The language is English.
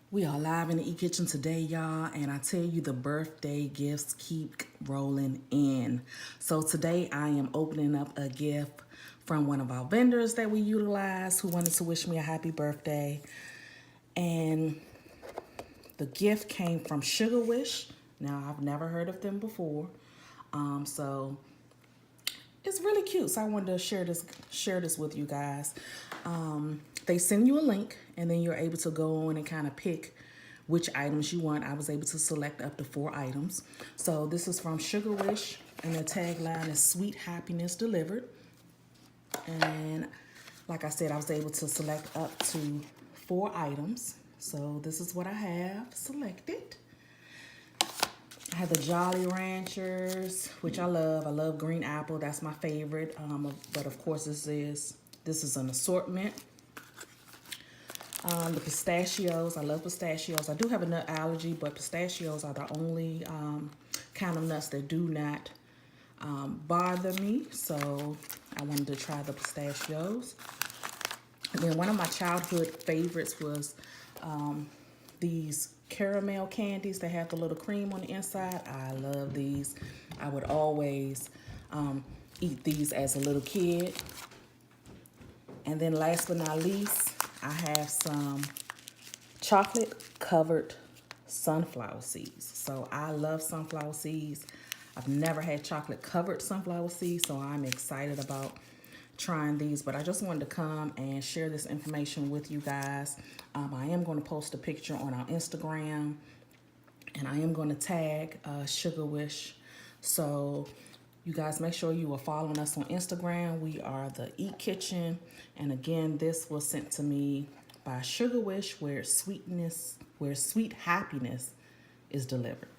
We are live in the e-kitchen today, y'all, and I tell you the birthday gifts keep rolling in. So today I am opening up a gift from one of our vendors that we utilize who wanted to wish me a happy birthday. And the gift came from Sugarwish. Now, I've never heard of them before. So it's really cute. So I wanted to share this with you guys. They send you a link, and then you're able to go on and kind of pick which items you want. I was able to select up to 4 items. So this is from Sugarwish, and the tagline is "Sweet Happiness Delivered." And like I said, I was able to select up to 4 items. So this is what I have selected. I have the Jolly Ranchers, which I love. I love green apple. That's my favorite. But of course, this is an assortment. The pistachios. I love pistachios. I do have a nut allergy, but pistachios are the only kind of nuts that do not bother me. So I wanted to try the pistachios. And then one of my childhood favorites was these caramel candies that have the little cream on the inside. I love these. I would always eat these as a little kid. And then last but not least, I have some chocolate covered sunflower seeds. So I love sunflower seeds. I've never had chocolate covered sunflower seeds, so I'm excited about trying these. But I just wanted to come and share this information with you guys. I am going to post a picture on our Instagram, and I am going to tag Sugarwish. So you guys make sure you are following us on Instagram. We are the Eat Kitchen. And again, this was sent to me by Sugarwish, where sweet happiness is delivered.